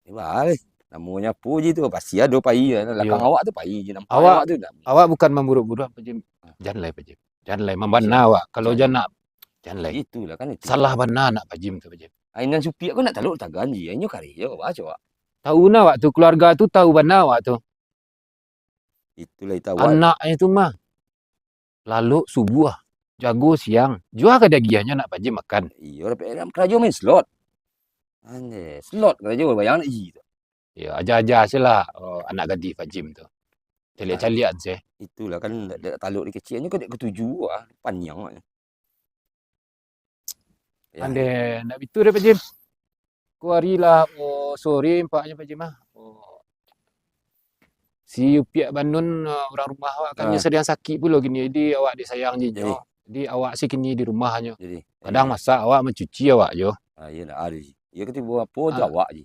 Balik. Namanya puji tu pasti ada pai belakang Yo. awak tu pai je nampak Awak awak tu dah. awak bukan memburuk-buruk Pak Jim. Jangan lah Pak Jim. Jangan lah membana awak. Kalau jangan nak jangan lah. Itulah kan itu. Salah bana nak Pak Jim tu Pak Jim. Ainan supi aku nak taluk tagan je. Inyo kari yo baca awak. Tahu na awak tu keluarga tu tahu bana awak tu. Itulah itu awak. Anaknya itu mah lalu subuh jago siang. Jual ke dagiannya nak Pak Jim makan. Iyo dalam kerja main slot. Ane, slot kerja bayang nak tu. Ya, ajar-ajar sajalah anak gadis Pak Jim tu. Caliak-caliak je. Itulah kan taluk di kecilnya kau dek ketujuh ah, panjang ah. Ya. Ande nak itu dah Pak Jim. Ku hari lah sore empaknya Pak Jim ah. Si Upiak Banun orang rumah awak kan sedang sakit pula gini. Jadi awak disayang je. Jadi awak si kini di rumahnya. Kadang masak awak mencuci awak jo. Ya nak ada. Ya ketiba apa jawab je.